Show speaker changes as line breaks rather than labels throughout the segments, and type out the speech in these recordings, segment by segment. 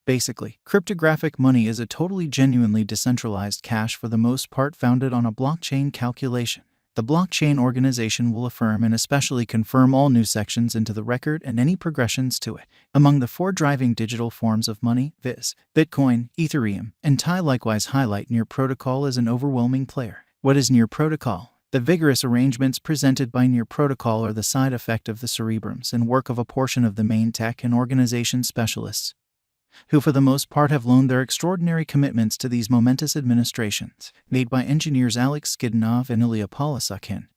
Basically, cryptographic money is a totally genuinely decentralized cash for the most part founded on a blockchain calculation. The blockchain organization will affirm and especially confirm all new sections into the record and any progressions to it. Among the four driving digital forms of money, viz., Bitcoin, Ethereum, and TIE likewise highlight Near Protocol as an overwhelming player. What is Near Protocol? The vigorous arrangements presented by Near Protocol are the side effect of the cerebrums and work of a portion of the main tech and organization specialists, who for the most part have loaned their extraordinary commitments to these momentous administrations, made by engineers Alex Skidnov and Ilya Polisukhin,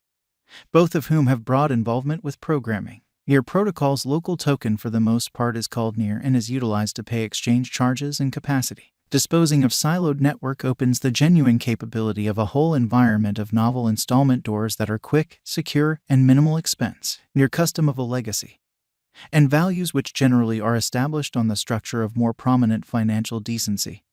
both of whom have broad involvement with programming. Near Protocol's local token for the most part is called Near and is utilized to pay exchange charges and capacity. Disposing of siloed network opens the genuine capability of a whole environment of novel installment doors that are quick, secure, and minimal expense. Near Custom of a legacy and values which generally are established on the structure of more prominent financial decency,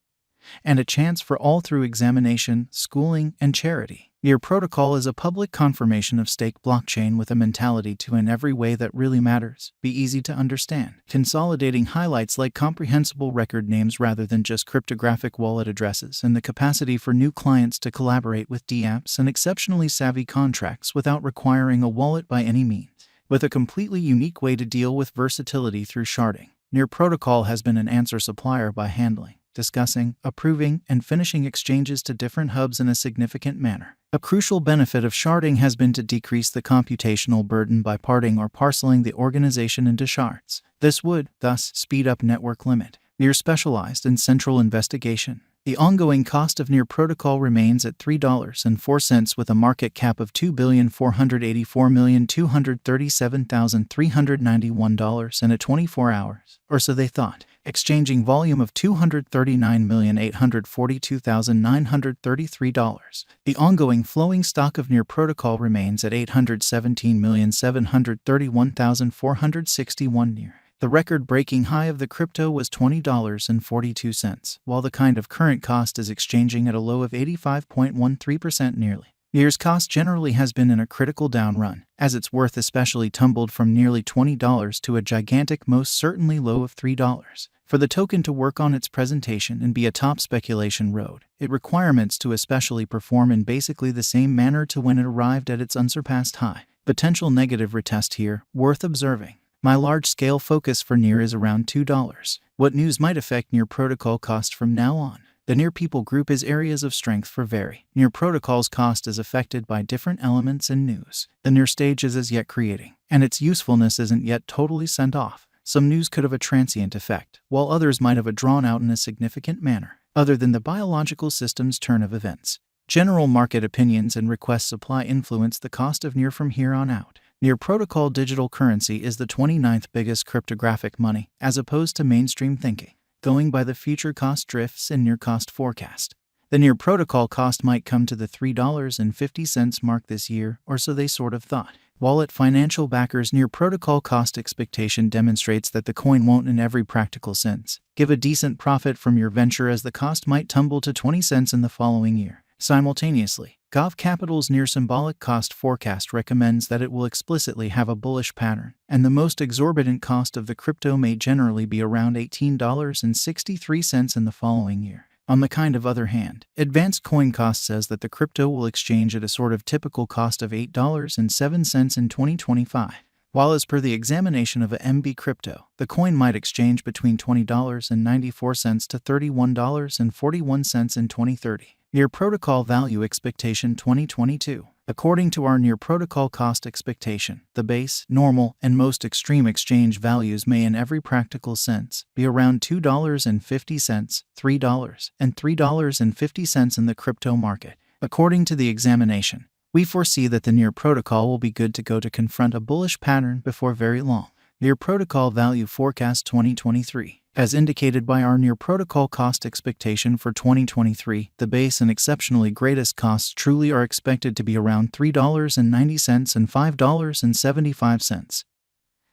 and a chance for all through examination, schooling, and charity. Near Protocol is a public confirmation of stake blockchain with a mentality to in every way that really matters, be easy to understand, consolidating highlights like comprehensible record names rather than just cryptographic wallet addresses, and the capacity for new clients to collaborate with dApps and exceptionally savvy contracts without requiring a wallet by any means. With a completely unique way to deal with versatility through sharding, Near Protocol has been an answer supplier by handling, discussing, approving, and finishing exchanges to different hubs in a significant manner. A crucial benefit of sharding has been to decrease the computational burden by parting or parceling the organization into shards. This would, thus, speed up network limit. Near specialized in central investigation. The ongoing cost of Near Protocol remains at $3.04 with a market cap of $2,484,237,391 and at 24 hours, or so they thought, exchanging volume of $239,842,933. The ongoing flowing stock of Near Protocol remains at $817,731,461 near. The record-breaking high of the crypto was $20.42, while the kind of current cost is exchanging at a low of 85.13% nearly. Near's cost generally has been in a critical down run, as its worth especially tumbled from nearly $20 to a gigantic most certainly low of $3. For the token to work on its presentation and be a top speculation road, it requirements to especially perform in basically the same manner to when it arrived at its unsurpassed high. Potential negative retest here, worth observing. My large-scale focus for Near is around $2. What news might affect Near Protocol cost from now on? The Near people group is areas of strength for vary. Near Protocol's cost is affected by different elements and news. The Near stage is as yet creating, and its usefulness isn't yet totally sent off. Some news could have a transient effect, while others might have a drawn out in a significant manner, other than the biological system's turn of events. General market opinions and request supply influence the cost of Near from here on out. Near Protocol digital currency is the 29th biggest cryptographic money, as opposed to mainstream thinking, going by the future cost drifts and Near cost forecast. The Near Protocol cost might come to the $3.50 mark this year, or so they sort of thought. Wallet financial backers Near Protocol cost expectation demonstrates that the coin won't in every practical sense give a decent profit from your venture, as the cost might tumble to 20 cents in the following year. Simultaneously, Gov Capital's Near symbolic cost forecast recommends that it will explicitly have a bullish pattern, and the most exorbitant cost of the crypto may generally be around $18.63 in the following year. On the kind of other hand, Advanced Coin Cost says that the crypto will exchange at a sort of typical cost of $8.07 in 2025. While as per the examination of a MB crypto, the coin might exchange between $20.94 to $31.41 in 2030. Near Protocol Value Expectation 2022. According to our Near Protocol cost expectation, the base, normal, and most extreme exchange values may in every practical sense be around $2.50, $3, and $3.50 in the crypto market. According to the examination, we foresee that the Near Protocol will be good to go to confront a bullish pattern before very long. Near Protocol Value Forecast 2023. As indicated by our Near Protocol cost expectation for 2023, the base and exceptionally greatest costs truly are expected to be around $3.90 and $5.75.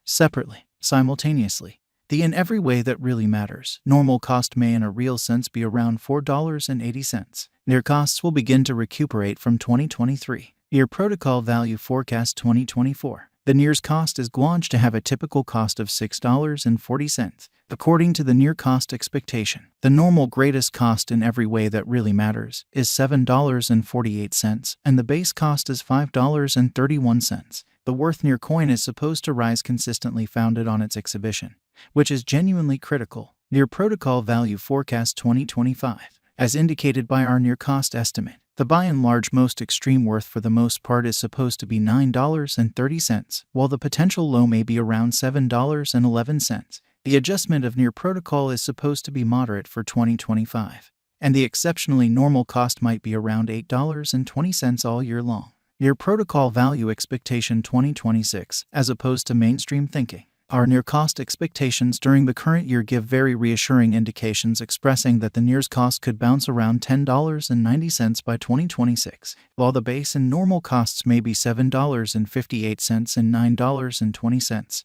Separately, simultaneously, the in every way that really matters, normal cost may in a real sense be around $4.80. Near costs will begin to recuperate from 2023. Near Protocol Value Forecast 2024. The Near's cost is gauged to have a typical cost of $6.40. According to the Near cost expectation, the normal greatest cost in every way that really matters is $7.48, and the base cost is $5.31. The worth Near coin is supposed to rise consistently founded on its exhibition, which is genuinely critical. Near Protocol Value Forecast 2025. As indicated by our Near cost estimate, the by and large most extreme worth for the most part is supposed to be $9.30, while the potential low may be around $7.11. The adjustment of Near Protocol is supposed to be moderate for 2025, and the exceptionally normal cost might be around $8.20 all year long. Near Protocol Value Expectation 2026, as opposed to mainstream thinking. Our Near cost expectations during the current year give very reassuring indications expressing that the Near's cost could bounce around $10.90 by 2026, while the base and normal costs may be $7.58 and $9.20.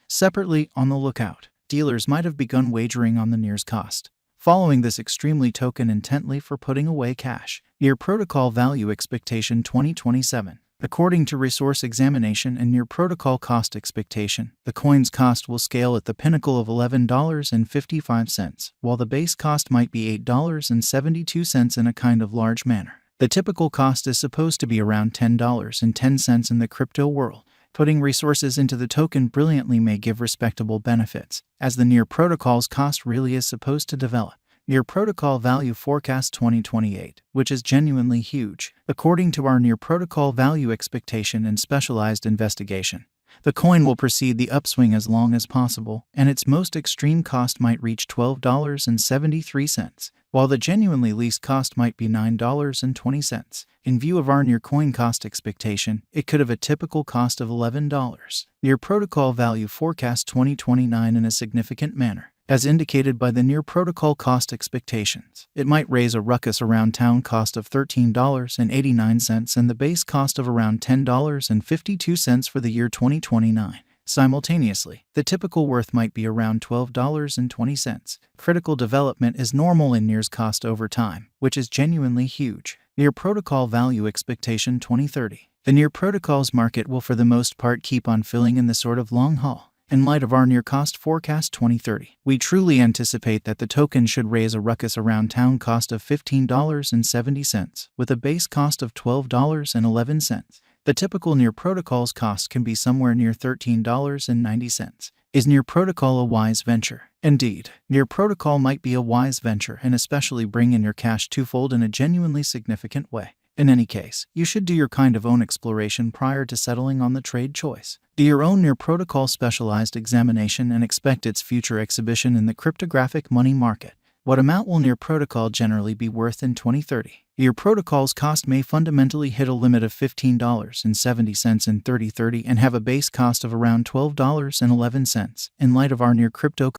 Separately, on the lookout, dealers might have begun wagering on the Near's cost, following this extremely token intently for putting away cash. Near Protocol Value Expectation 2027. According to Resource Examination and Near Protocol Cost Expectation, the coin's cost will scale at the pinnacle of $11.55, while the base cost might be $8.72 in a kind of large manner. The typical cost is supposed to be around $10.10 in the crypto world. Putting resources into the token brilliantly may give respectable benefits, as the Near Protocol's cost really is supposed to develop. Near Protocol Value Forecast 2028, which is genuinely huge. According to our Near Protocol Value Expectation and Specialized Investigation, the coin will proceed the upswing as long as possible, and its most extreme cost might reach $12.73, while the genuinely least cost might be $9.20. In view of our Near coin cost expectation, it could have a typical cost of $11. Near Protocol Value Forecast 2029 in a significant manner. As indicated by the Near Protocol cost expectations, it might raise a ruckus around town cost of $13.89 and the base cost of around $10.52 for the year 2029. Simultaneously, the typical worth might be around $12.20. Critical development is normal in Near's cost over time, which is genuinely huge. Near Protocol Value Expectation 2030. The Near Protocol's market will for the most part keep on filling in the sort of long haul. In light of our Near cost forecast 2030, we truly anticipate that the token should raise a ruckus around town cost of $15.70, with a base cost of $12.11. The typical Near Protocol's cost can be somewhere near $13.90. Is Near Protocol a wise venture? Indeed, Near Protocol might be a wise venture and especially bring in your cash twofold in a genuinely significant way. In any case, you should do your kind of own exploration prior to settling on the trade choice. Do your own Near Protocol specialized examination and expect its future exhibition in the cryptographic money market. What amount will Near Protocol generally be worth in 2030? Near Protocol's cost may fundamentally hit a limit of $15.70 in 2030 and have a base cost of around $12.11 in light of our Near crypto